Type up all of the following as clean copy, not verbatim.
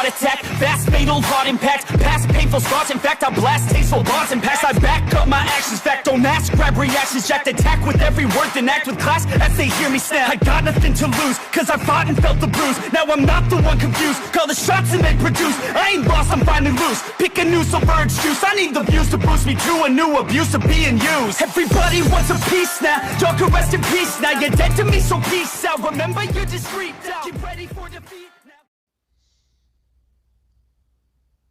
heart attack, fast fatal heart impact, past painful scars. In fact, I blast tasteful bars and pass. I back up my actions, fact don't ask, grab reactions, jacked attack with every word, then act with class as they hear me snap. I got nothing to lose, cause I fought and felt the bruise. Now I'm not the one confused, call the shots and they produce. I ain't lost, I'm finally loose, pick a new submerged juice. I need the views to boost me to a new abuse of being used. Everybody wants a piece now, y'all can rest in peace now. You're dead to me, so peace out. Remember you're discreet now, get ready for defeat now.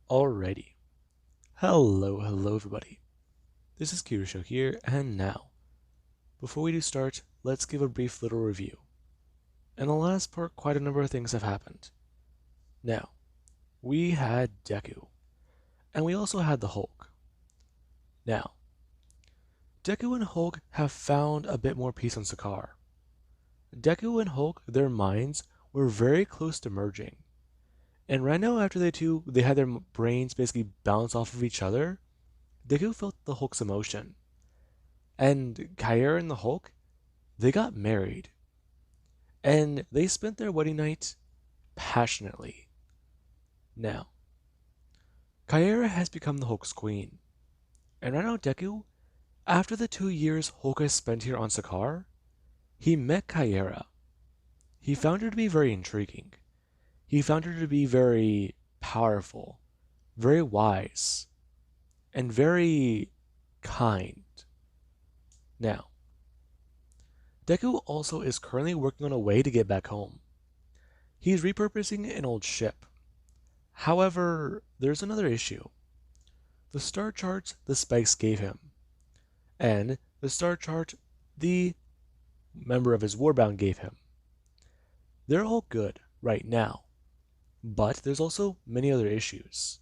Alrighty. Hello everybody. This is Kirusho here, and now, before we do start, let's give a brief little review. In the last part, quite a number of things have happened. Now, we had Deku, and we also had the Hulk. Now, Deku and Hulk have found a bit more peace on Sakaar. Deku and Hulk, their minds were very close to merging. And right now, after they had their brains basically bounce off of each other, Deku felt the Hulk's emotion. And Kaira and the Hulk, they got married. And they spent their wedding night passionately. Now, Kaira has become the Hulk's queen. And right now, Deku, after the 2 years Hulk has spent here on Sakaar, he met Kaira. He found her to be very intriguing. He found her to be very powerful, very wise, and very kind. Now, Deku also is currently working on a way to get back home. He's repurposing an old ship. However, there's another issue. The star charts the Spikes gave him, and the star chart the member of his Warbound gave him. They're all good right now, but there's also many other issues.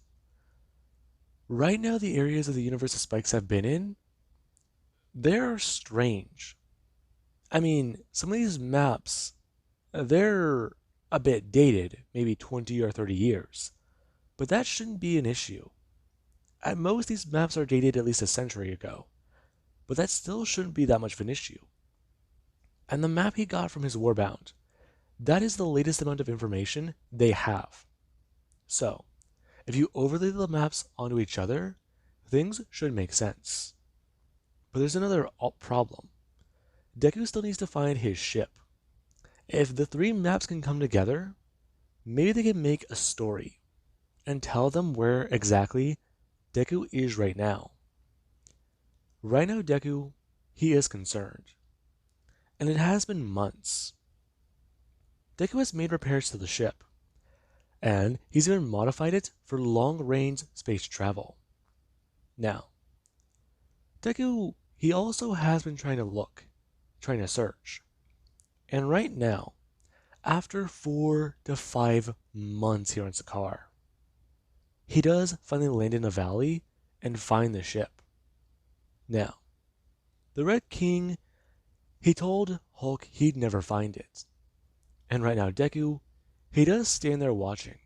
Right now, the areas of the universe the Spikes have been in, they're strange. I mean, some of these maps, they're a bit dated, maybe 20 or 30 years, but that shouldn't be an issue. At most, these maps are dated at least a century ago, but that still shouldn't be that much of an issue. And the map he got from his Warbound, that is the latest amount of information they have. So, if you overlay the maps onto each other, things should make sense. But there's another problem. Deku still needs to find his ship. If the 3 maps can come together, maybe they can make a story and tell them where exactly Deku is right now. Right now, Deku, he is concerned. And it has been months. Deku has made repairs to the ship, and he's even modified it for long-range space travel. Now, Deku, he also has been trying to search. And right now, after 4 to 5 months here on Sakaar, he does finally land in a valley and find the ship. Now, the Red King, he told Hulk he'd never find it. And right now, Deku, he does stand there watching,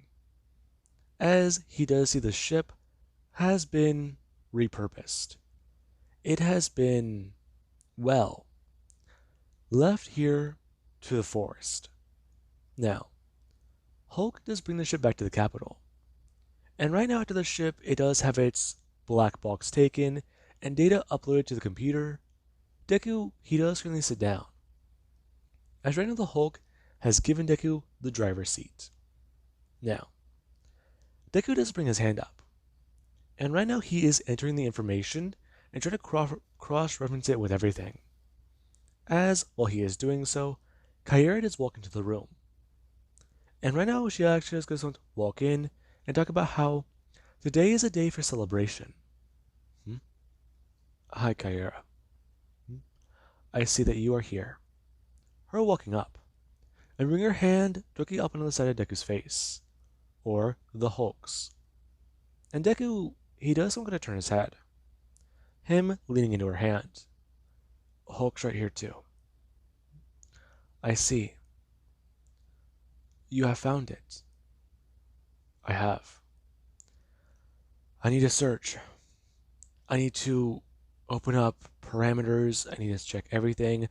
as he does see the ship has been repurposed. It has been, well, left here to the forest. Now, Hulk does bring the ship back to the capital. And right now, after the ship, it does have its black box taken and data uploaded to the computer. Deku, he does currently sit down, as right now the Hulk has given Deku the driver's seat. Now, Deku does bring his hand up, and right now he is entering the information and trying to cross-reference it with everything. As, while he is doing so, Kaira does walk into the room. And right now she actually just goes to walk in and talk about how today is a day for celebration. Hi, Kaira. I see that you are here. Her walking up, and bring her hand directly up on the side of Deku's face, or the Hulk's. And Deku, he does something to turn his head. Him leaning into her hand. Hulk's right here too. I see. You have found it. I have. I need to search. I need to open up parameters. I need to check everything,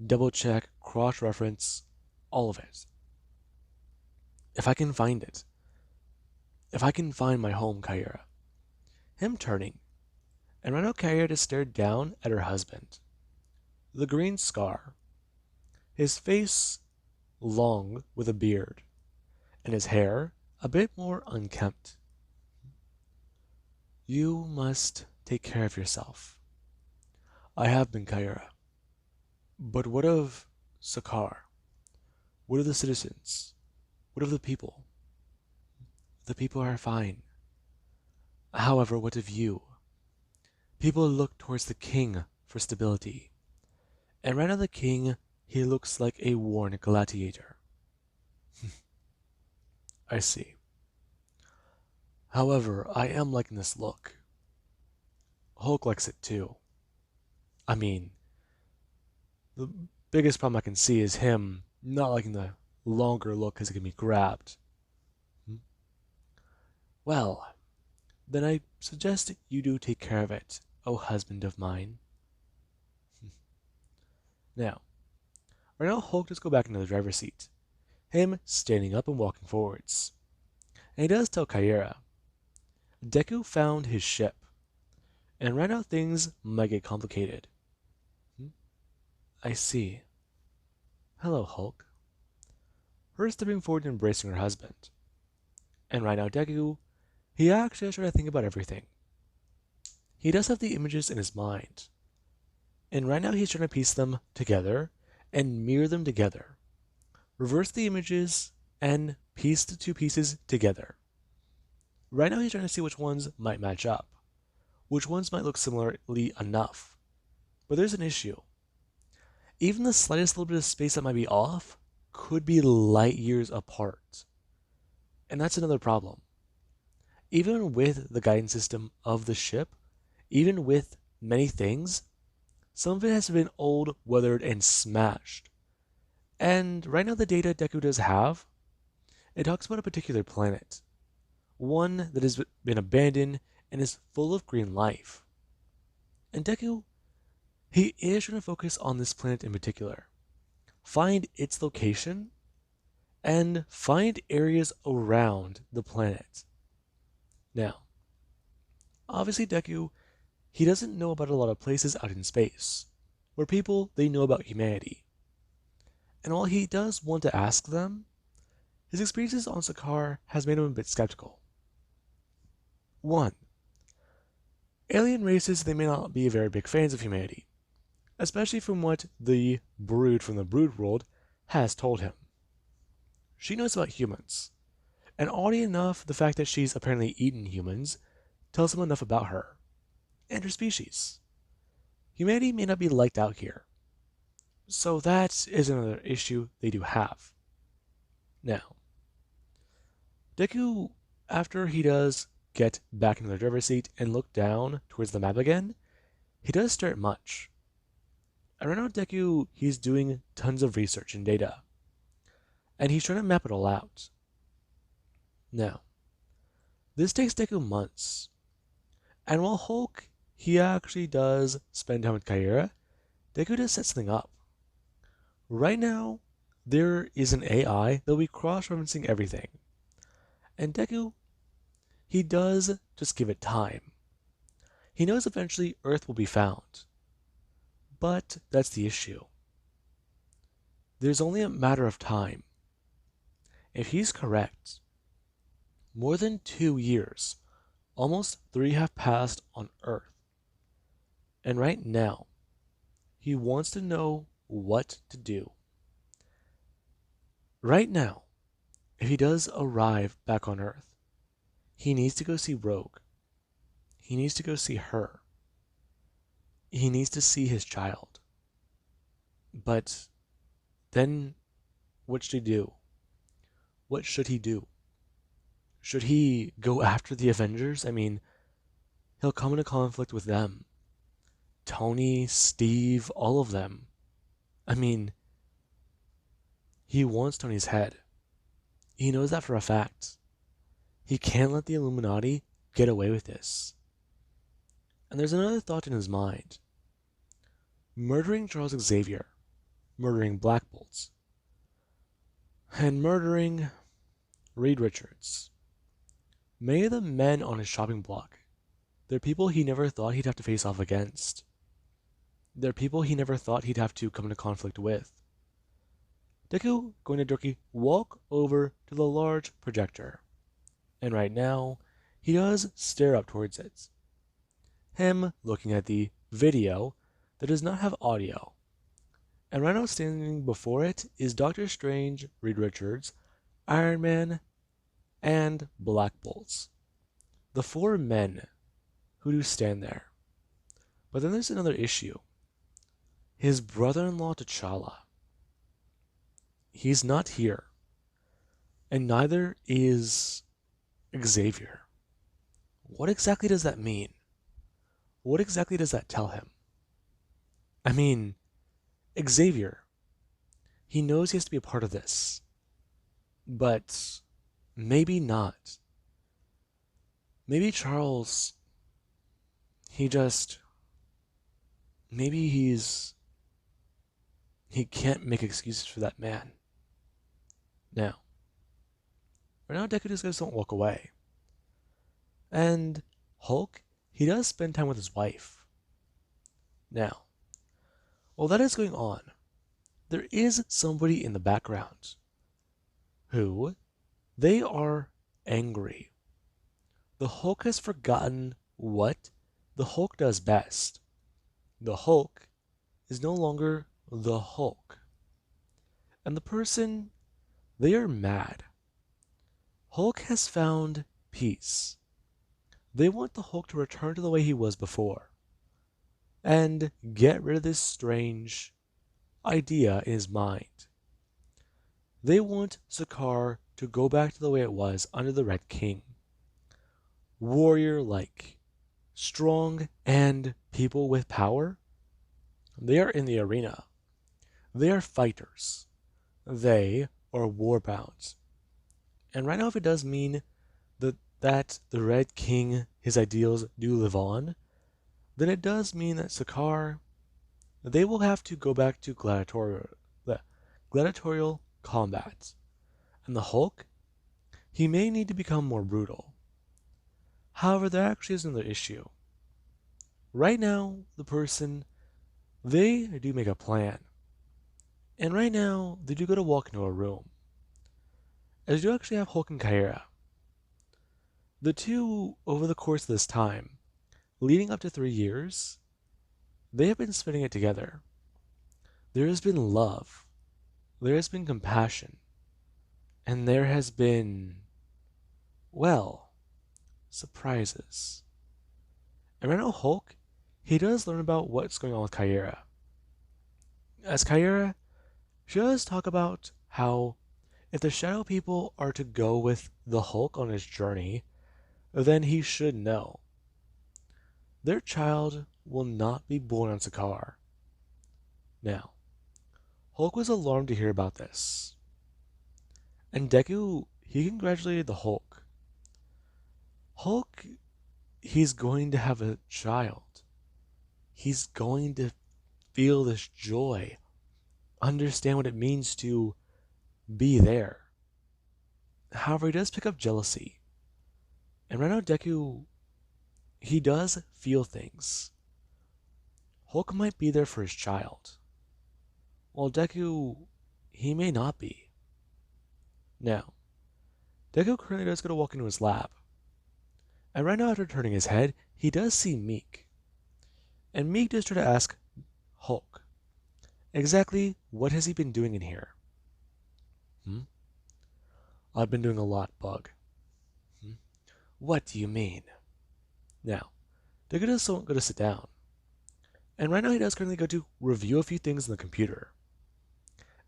double check, cross-reference, all of it. If I can find it, if I can find my home, Kyra. Him turning, and right now Kyra just stared down at her husband. The green scar, his face long with a beard, and his hair a bit more unkempt. You must take care of yourself. I have been, Kyra. But what of Sakar? What of the citizens? What of the people? The people are fine. However, what of you? People look towards the king for stability. And right now the king, he looks like a worn gladiator. I see. However, I am liking this look. Hulk likes it too. I mean, the biggest problem I can see is him not liking the longer look because it can be grabbed. Well, then I suggest you do take care of it, O husband of mine. Now, right now Hulk does go back into the driver's seat, him standing up and walking forwards. And he does tell Kyra, Deku found his ship, and right now things might get complicated. I see. Hello, Hulk. Her stepping forward and embracing her husband. And right now Deku, he actually has tried to think about everything. He does have the images in his mind. And right now he's trying to piece them together and mirror them together. Reverse the images and piece the two pieces together. Right now he's trying to see which ones might match up, which ones might look similarly enough. But there's an issue. Even the slightest little bit of space that might be off could be light years apart. And that's another problem. Even with the guidance system of the ship, even with many things, some of it has been old, weathered, and smashed. And right now the data Deku does have, it talks about a particular planet. One that has been abandoned and is full of green life. And Deku, he is trying to focus on this planet in particular. Find its location, and find areas around the planet. Now, obviously Deku, he doesn't know about a lot of places out in space, where people, they know about humanity. And while he does want to ask them, his experiences on Sakaar has made him a bit skeptical. 1. Alien races, they may not be very big fans of humanity, especially from what the Brood from the Brood world has told him. She knows about humans, and oddly enough, the fact that she's apparently eaten humans tells him enough about her and her species. Humanity may not be liked out here, so that is another issue they do have. Now, Deku, after he does get back into the driver's seat and look down towards the map again, he does stare at much. And right now Deku, he's doing tons of research and data, and he's trying to map it all out. Now, this takes Deku months, and while Hulk, he actually does spend time with Kyra, Deku does set something up. Right now, there is an AI that will be cross-referencing everything, and Deku, he does just give it time. He knows eventually Earth will be found, but that's the issue. There's only a matter of time. If he's correct, more than 2 years, almost 3 have passed on Earth. And right now, he wants to know what to do. Right now, if he does arrive back on Earth, he needs to go see Rogue. He needs to go see her. He needs to see his child. But then, what should he do? What should he do? Should he go after the Avengers? I mean, he'll come into conflict with them. Tony, Steve, all of them. I mean, he wants Tony's head. He knows that for a fact. He can't let the Illuminati get away with this. And there's another thought in his mind. Murdering Charles Xavier, murdering Black Bolt, and murdering Reed Richards. Many of the men on his shopping block, they're people he never thought he'd have to face off against. They're people he never thought he'd have to come into conflict with. Deku, going to Dorky, walk over to the large projector. And right now, he does stare up towards it. Him looking at the video that does not have audio. And right now standing before it is Doctor Strange, Reed Richards, Iron Man, and Black Bolt. The four men who do stand there. But then there's another issue. His brother-in-law T'Challa. He's not here. And neither is Xavier. What exactly does that mean? What exactly does that tell him? I mean, Xavier, he knows he has to be a part of this. But maybe not. Maybe Charles, maybe he can't make excuses for that man. Now, right now Deku just don't walk away. And Hulk, he does spend time with his wife. Now, while that is going on, there is somebody in the background who, they are angry. The Hulk has forgotten what the Hulk does best. The Hulk is no longer the Hulk. And the person, they are mad. Hulk has found peace. They want the Hulk to return to the way he was before. And get rid of this strange idea in his mind. They want Sakaar to go back to the way it was under the Red King. Warrior-like, strong, and people with power. They are in the arena. They are fighters. They are warbound. And right now, if it does mean that the Red King, his ideals do live on, then it does mean that Sakaar, they will have to go back to gladiatorial combat. And the Hulk, he may need to become more brutal. However, there actually is another issue. Right now, the person, they do make a plan. And right now, they do go to walk into a room. As you actually have Hulk and Kyra. The two, over the course of this time, leading up to 3 years, they have been spending it together. There has been love. There has been compassion. And there has been, well, surprises. And right now, Hulk, he does learn about what's going on with Kyra. As Kyra, she does talk about how if the Shadow People are to go with the Hulk on his journey, then he should know. Their child will not be born on Sakaar. Now, Hulk was alarmed to hear about this. And Deku, he congratulated the Hulk. Hulk, he's going to have a child. He's going to feel this joy, understand what it means to be there. However, he does pick up jealousy. And right now, Deku, he does feel things. Hulk might be there for his child, while Deku, he may not be. Now, Deku currently does go to walk into his lab. And right now, after turning his head, he does see Meek. And Meek does try to ask Hulk, exactly what has he been doing in here? I've been doing a lot, Bug. What do you mean? Now, Deku does go to sit down. And right now he does currently go to review a few things on the computer.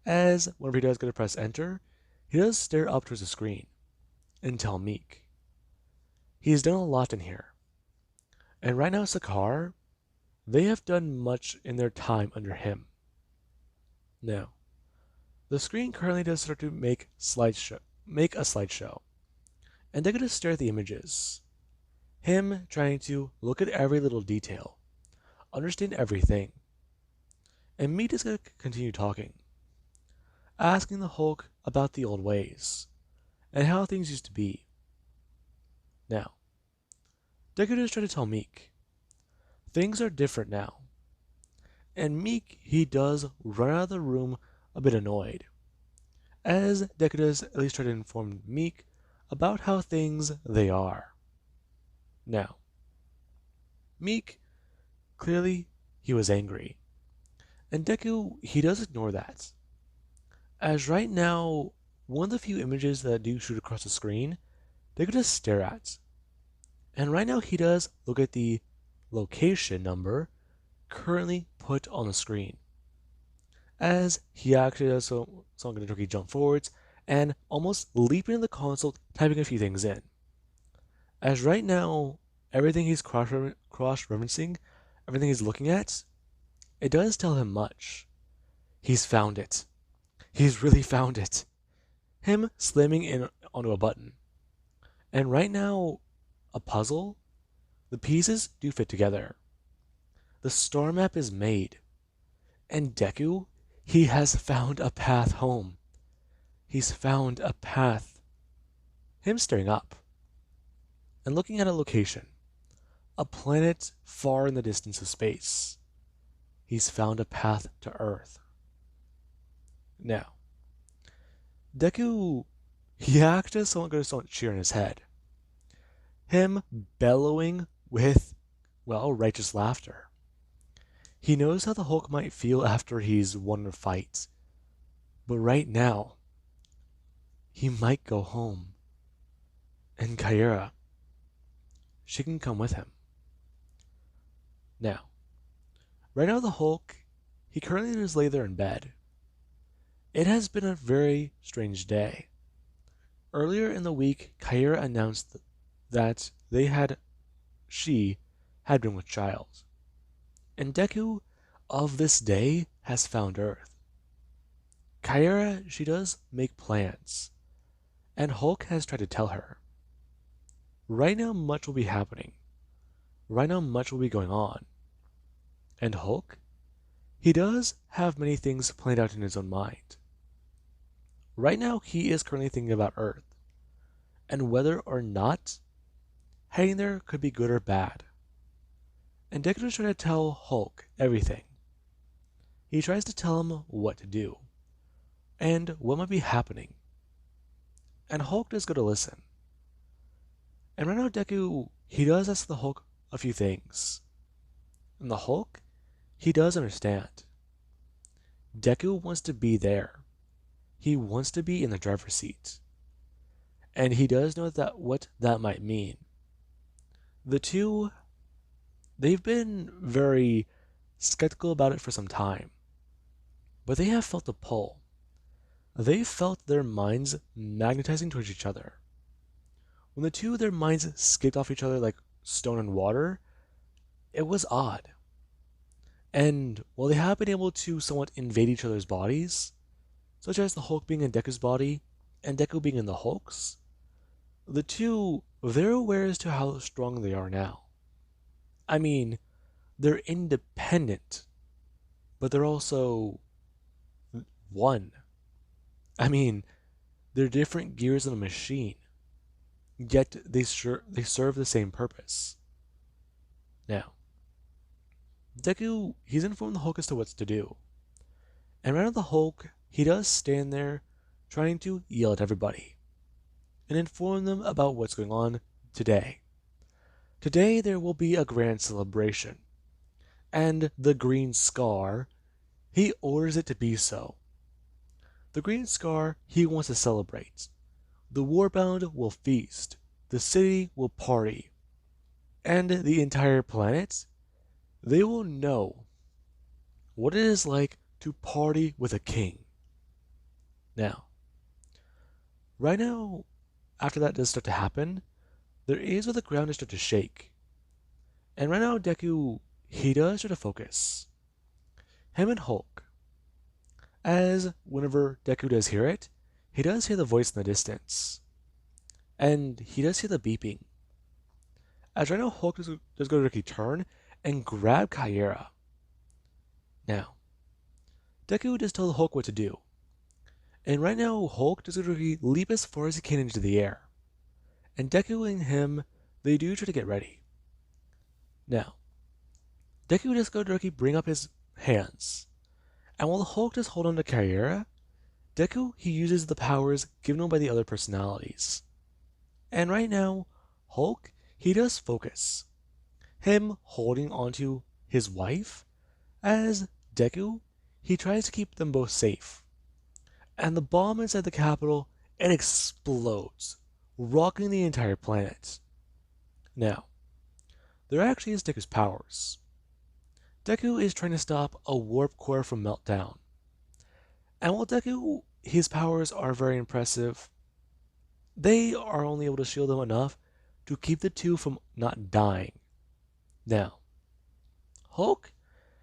As whenever he does go to press enter, he does stare up towards the screen and tell Meek. He's done a lot in here. And right now Sakaar, they have done much in their time under him. Now, the screen currently does start to make a slideshow. And they're going to stare at the images. Him trying to look at every little detail, understand everything. And Meek is going to continue talking, asking the Hulk about the old ways and how things used to be. Now, Deku just tried to tell Meek, things are different now. And Meek, he does run out of the room a bit annoyed, as Deku does at least try to inform Meek about how things they are. Now, Meek, clearly, he was angry. And Deku, he does ignore that. As right now, one of the few images that do shoot across the screen, Deku does stare at. And right now he does look at the location number currently put on the screen. As he actually does so I'm going to jump forwards and almost leap into the console, typing a few things in. As right now, everything he's cross-referencing, everything he's looking at, it does tell him much. He's found it. He's really found it. Him slamming in onto a button. And right now, a puzzle, the pieces do fit together. The star map is made. And Deku, he has found a path home. He's found a path. Him staring up and looking at a location, a planet far in the distance of space. He's found a path to Earth. Now, Deku, he actually has someone going to cheer in his head. Him bellowing with, well, righteous laughter. He knows how the Hulk might feel after he's won a fight. But right now, he might go home. And Kyra, she can come with him. Now, right now the Hulk, he currently just lay there in bed. It has been a very strange day. Earlier in the week, Kyra announced that she had been with child. And Deku, of this day, has found Earth. Kyra, she does make plans. And Hulk has tried to tell her. Right now, much will be happening. Right now, much will be going on. And Hulk, he does have many things planned out in his own mind. Right now, he is currently thinking about Earth, and whether or not heading there could be good or bad. And Deku is trying to tell Hulk everything. He tries to tell him what to do, and what might be happening. And Hulk does go to listen. And right now, Deku, he does ask the Hulk a few things. And the Hulk, he does understand. Deku wants to be there. He wants to be in the driver's seat. And he does know what that might mean. The two, they've been very skeptical about it for some time. But they have felt the pull. They felt their minds magnetizing towards each other. When the two of their minds skipped off each other like stone and water, it was odd. And while they have been able to somewhat invade each other's bodies, such as the Hulk being in Deku's body and Deku being in the Hulk's, the two, they're aware as to how strong they are now. I mean, they're independent, but they're also one. I mean, they're different gears in a machine, yet they serve the same purpose. Now, Deku, he's informed the Hulk as to what to do. And right now the Hulk, he does stand there trying to yell at everybody and inform them about what's going on today. Today there will be a grand celebration, and the Green Scar, he orders it to be so. The Green Scar, he wants to celebrate. The Warbound will feast. The city will party. And the entire planet, they will know what it is like to party with a king. Now, right now, after that does start to happen, there is where the ground does start to shake. And right now, Deku, he does start to focus. Him and Hulk. As whenever Deku does hear it, he does hear the voice in the distance. And he does hear the beeping. As right now, Hulk does go to turn and grab Kyra. Now, Deku does tell Hulk what to do. And right now, Hulk does go to leap as far as he can into the air. And Deku and him, they do try to get ready. Now, Deku just go directly bring up his hands, and while the Hulk just hold on to Kyra, Deku he uses the powers given him by the other personalities. And right now, Hulk he does focus. Him holding onto his wife, as Deku he tries to keep them both safe. And the bomb inside the capital it explodes, rocking the entire planet. Now, there actually is Deku's powers. Deku is trying to stop a warp core from meltdown. And while Deku, his powers are very impressive, they are only able to shield him enough to keep the two from not dying. Now, Hulk,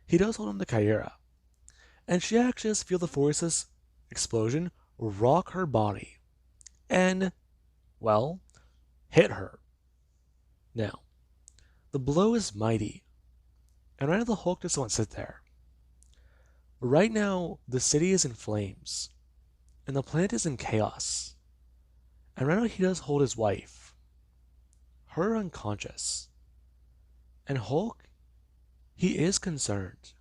he does hold on to Kyra, and she actually does feel the force's explosion rock her body, and, well, hit her. Now, the blow is mighty, and right now the Hulk just won't sit there. Right now, the city is in flames, and the planet is in chaos. And right now he does hold his wife, her unconscious. And Hulk, he is concerned.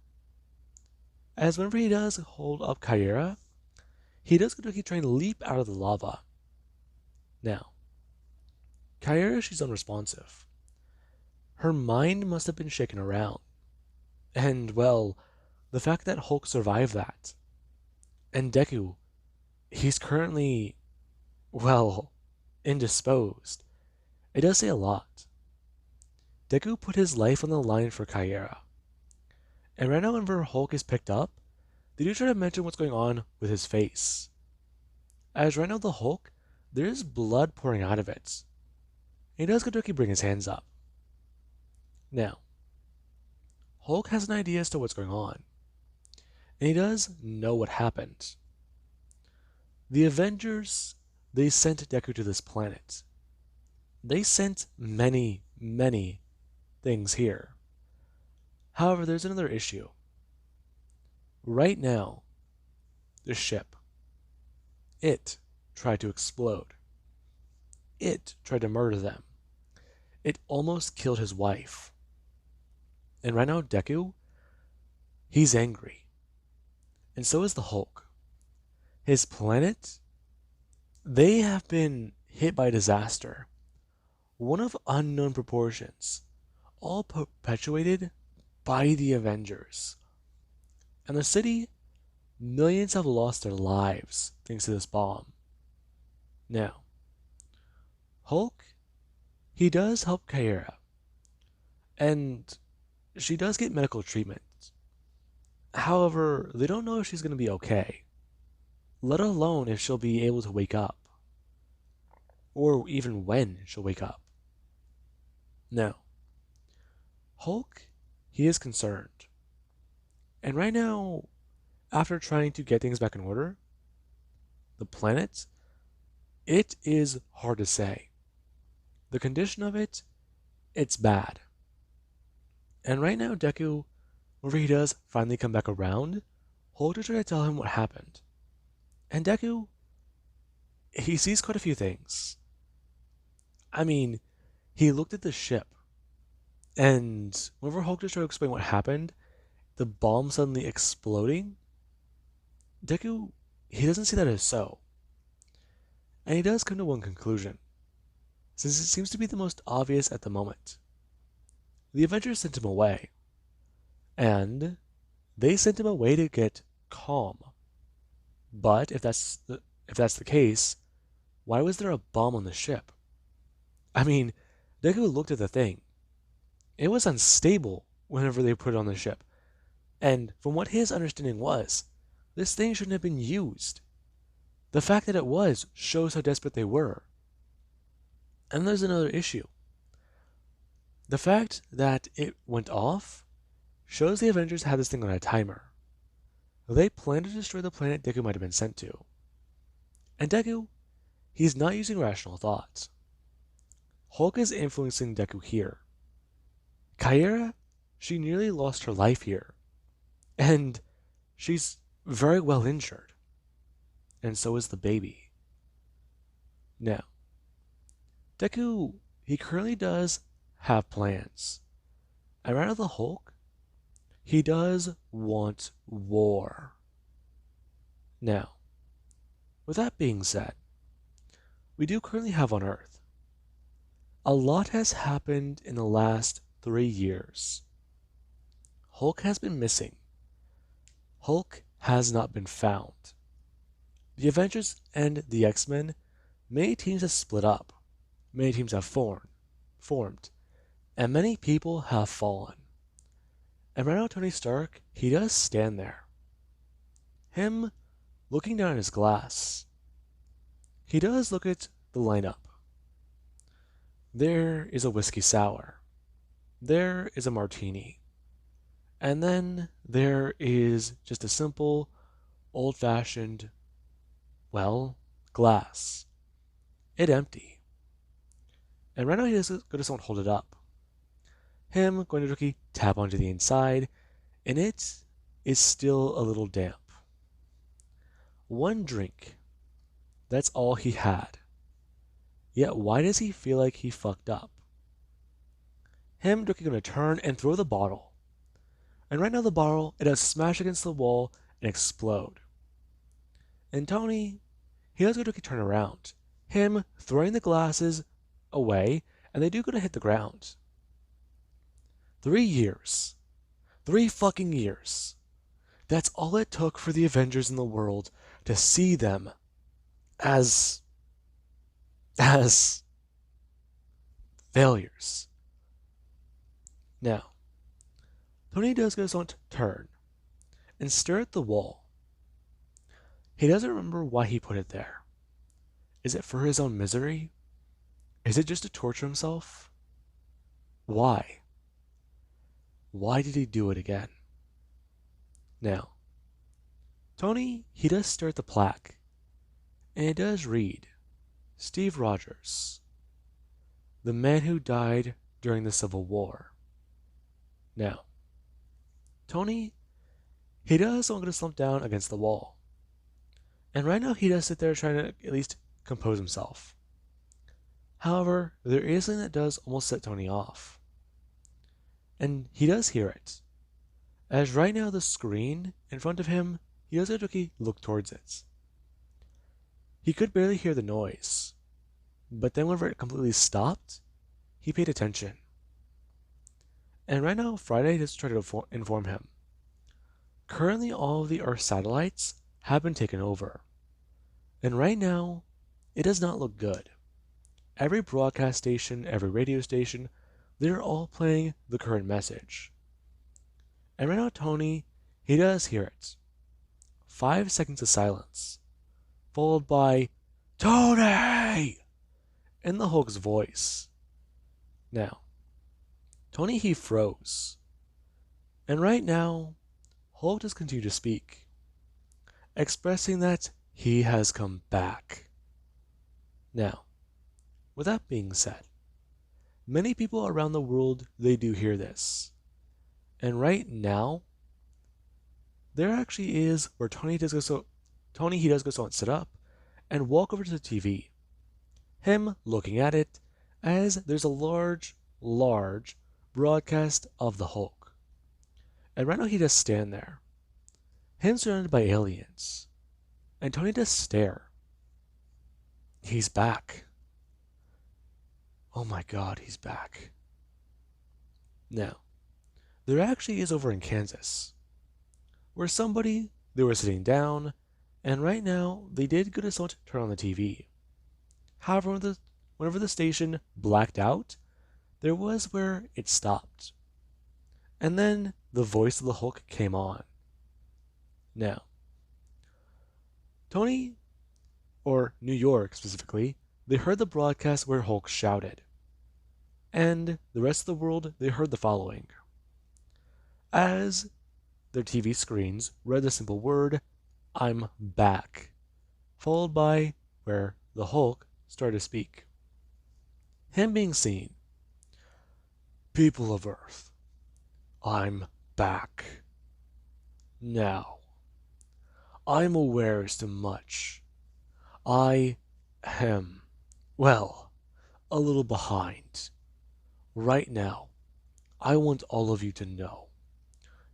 As whenever he does hold up Kyra, he does go to keep trying to leap out of the lava. Now, Kyra, she's unresponsive. Her mind must have been shaken around. And, well, the fact that Hulk survived that. And Deku, he's currently, well, indisposed. It does say a lot. Deku put his life on the line for Kyra. And right now whenever Hulk is picked up, they do try to mention what's going on with his face. As right now the Hulk, there is blood pouring out of it. And he does Kadoki bring his hands up. Now, Hulk has an idea as to what's going on. And he does know what happened. The Avengers, they sent Deku to this planet. They sent many, many things here. However, there's another issue. Right now, the ship, it tried to explode. It tried to murder them. It almost killed his wife. And right now, Deku, he's angry. And so is the Hulk. His planet, they have been hit by disaster. One of unknown proportions, all perpetuated by the Avengers. And the city, millions have lost their lives thanks to this bomb. Now, Hulk, he does help Kyra. And she does get medical treatment. However, they don't know if she's going to be okay, let alone if she'll be able to wake up, or even when she'll wake up. Now, Hulk, he is concerned. And right now, after trying to get things back in order, the planet, it is hard to say. The condition of it, it's bad. And right now, Deku, whenever he does finally come back around, Hulk is trying to tell him what happened. And Deku, he sees quite a few things. I mean, he looked at the ship, and whenever Hulk just tried to explain what happened, the bomb suddenly exploding, Deku, he doesn't see that as so. And he does come to one conclusion, since it seems to be the most obvious at the moment. The Avengers sent him away, and they sent him away to get calm. But if that's the case, why was there a bomb on the ship? I mean, Deku looked at the thing. It was unstable whenever they put it on the ship. And from what his understanding was, this thing shouldn't have been used. The fact that it was shows how desperate they were. And there's another issue. The fact that it went off shows the Avengers had this thing on a timer. They planned to destroy the planet Deku might have been sent to. And Deku, he's not using rational thought. Hulk is influencing Deku here. Kyra, she nearly lost her life here. And she's very well injured. And so is the baby. Now, Deku, he currently does have plans. And right now the Hulk, he does want war. Now, with that being said, we do currently have on Earth. A lot has happened in the last 3 years. Hulk has been missing. Hulk has not been found. The Avengers and the X-Men, many teams have split up. Many teams have formed, and many people have fallen. And right now Tony Stark, he does stand there. Him looking down at his glass. He does look at the lineup. There is a whiskey sour. There is a martini. And then there is just a simple, old-fashioned, well, glass. It empty. And right now he just won't hold it up. Him going to Rookie, tap onto the inside, and it is still a little damp. One drink. That's all he had. Yet why does he feel like he fucked up? Him Rookie going to turn and throw the bottle. And right now the bottle, it does smash against the wall and explode. And Tony, he does go to turn around. Him throwing the glasses away, and they do go to hit the ground. 3 years. 3 fucking years. That's all it took for the Avengers in the world to see them as failures. Now, Tony does go on to turn and stare at the wall. He doesn't remember why he put it there. Is it for his own misery? Is it just to torture himself? Why? Why did he do it again? Now, Tony, he does stare at the plaque, and it does read, Steve Rogers, the man who died during the Civil War. Now, Tony, he does want to slump down against the wall. And right now he does sit there trying to at least compose himself. However, there is something that does almost set Tony off. And he does hear it. As right now the screen in front of him, he does look towards it. He could barely hear the noise. But then whenever it completely stopped, he paid attention. And right now, Friday just tried to inform him. Currently, all of the Earth satellites have been taken over. And right now, it does not look good. Every broadcast station, every radio station, they're all playing the current message. And right now, Tony, he does hear it. 5 seconds of silence, followed by, Tony! In the Hulk's voice. Now, Tony, he froze. And right now, Hulk does continue to speak, expressing that he has come back. Now, with that being said, many people around the world, they do hear this. And right now, there actually is where Tony, he does go and sit up and walk over to the TV. Him looking at it as there's a large broadcast of the Hulk. And right now he does stand there. Him surrounded by aliens. And Tony does stare. He's back. Oh my god, he's back. Now, there actually is over in Kansas, where they were sitting down, and right now, they did go to someone to turn on the TV. However, whenever the station blacked out, there was where it stopped. And then the voice of the Hulk came on. Now, Tony, or New York specifically, they heard the broadcast where Hulk shouted. And the rest of the world, they heard the following. As their TV screens read the simple word, I'm back, followed by where the Hulk started to speak. Him being seen. People of Earth, I'm back. Now, I'm aware as to much. I am, well, a little behind. Right now, I want all of you to know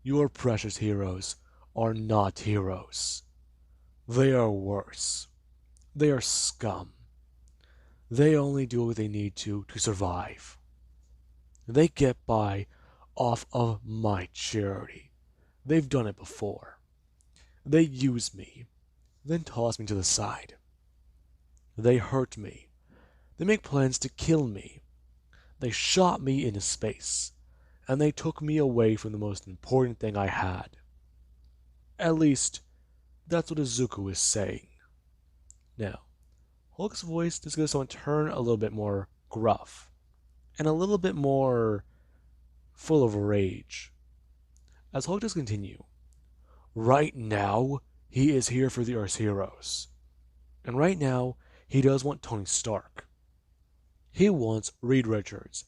your precious heroes are not heroes. They are worse. They are scum. They only do what they need to survive. They get by off of my charity. They've done it before. They use me, then toss me to the side. They hurt me. They make plans to kill me. They shot me into space, and they took me away from the most important thing I had. At least, that's what Izuku is saying. Now, Hulk's voice is going to turn a little bit more gruff, and a little bit more full of rage. As Hulk does continue, right now, he is here for the Earth's heroes. And right now, he does want Tony Stark. He wants Reed Richards.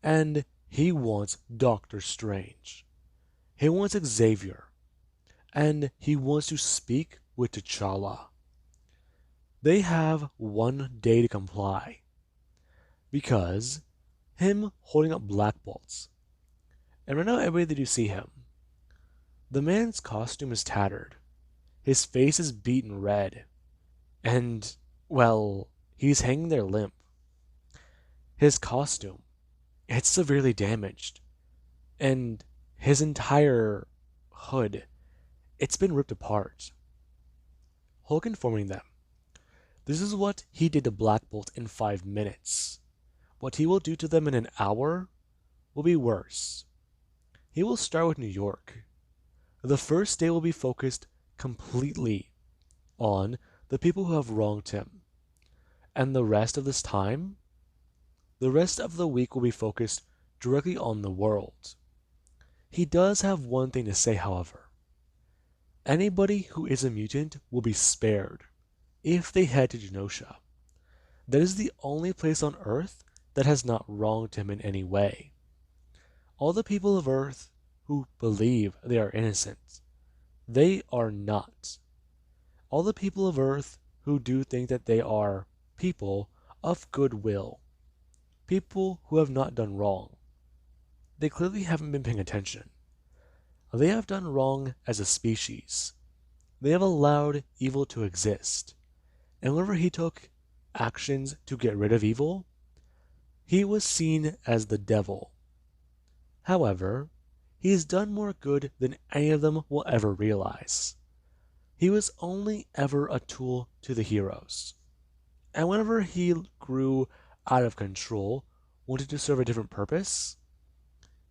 And he wants Doctor Strange. He wants Xavier. And he wants to speak with T'Challa. They have one day to comply. Because him holding up black bolts. And right now, everybody that you see him, the man's costume is tattered. His face is beaten red. And, well, he's hanging there limp. His costume, it's severely damaged. And his entire hood, it's been ripped apart. Hulk informing them, this is what he did to Black Bolt in 5 minutes. What he will do to them in an hour will be worse. He will start with New York. The first day will be focused completely on the people who have wronged him. And the rest of this time, the rest of the week will be focused directly on the world. He does have one thing to say, however. Anybody who is a mutant will be spared if they head to Genosha. That is the only place on Earth that has not wronged him in any way. All the people of Earth who believe they are innocent, they are not. All the people of Earth who do think that they are people of goodwill, people who have not done wrong, they clearly haven't been paying attention. They have done wrong as a species. They have allowed evil to exist. And whenever he took actions to get rid of evil, he was seen as the devil. However, he has done more good than any of them will ever realize. He was only ever a tool to the heroes. And whenever he grew out of control, wanted to serve a different purpose,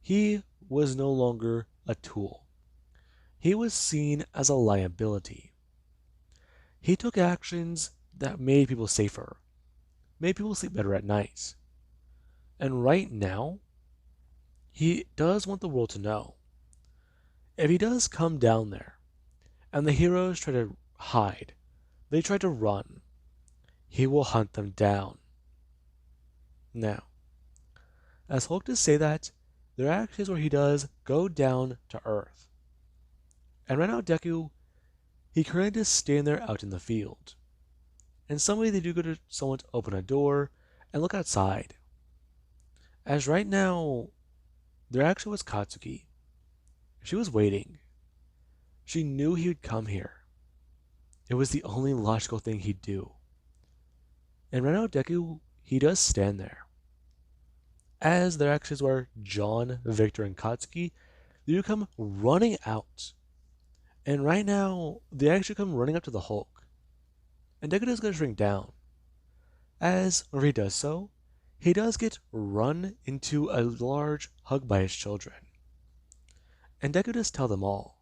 he was no longer a tool. He was seen as a liability. He took actions that made people safer, made people sleep better at night. And right now, he does want the world to know. If he does come down there, and the heroes try to hide, they try to run, he will hunt them down. Now, as Hulk does say that, there are actions where he does go down to Earth. And right now, Deku, he currently just stand there out in the field. And somebody, they do go to someone to open a door and look outside. As right now, there actually was Katsuki. She was waiting. She knew he would come here. It was the only logical thing he'd do. And right now, Deku, he does stand there. As their actions were John, Victor, and Katsuki, they do come running out. And right now, they actually come running up to the Hulk. And Deku does go to shrink down. As whenever he does so, he does get run into a large hug by his children. And Deku does tell them all.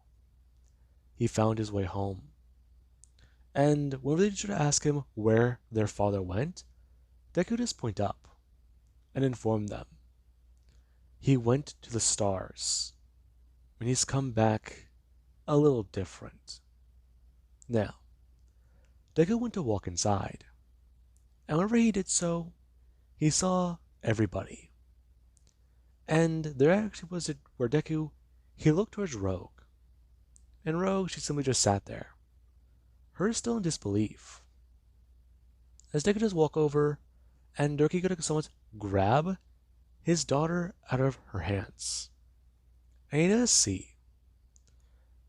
He found his way home. And whenever they try to ask him where their father went, Deku does point up and inform them. He went to the stars, and he's come back a little different. Now, Deku went to walk inside, and whenever he did so, he saw everybody. And there actually was it where Deku, he looked towards Rogue. And Rogue, she simply just sat there, her still in disbelief. As Deku does walk over and Doki could somewhat grab his daughter out of her hands. And he does see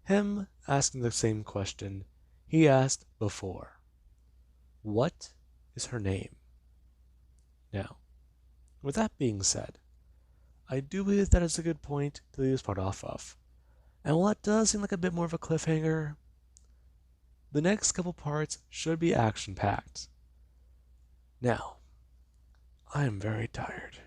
him asking the same question he asked before. What is her name? Now, with that being said, I do believe that is a good point to leave this part off of. And while it does seem like a bit more of a cliffhanger, the next couple parts should be action-packed. Now, I am very tired.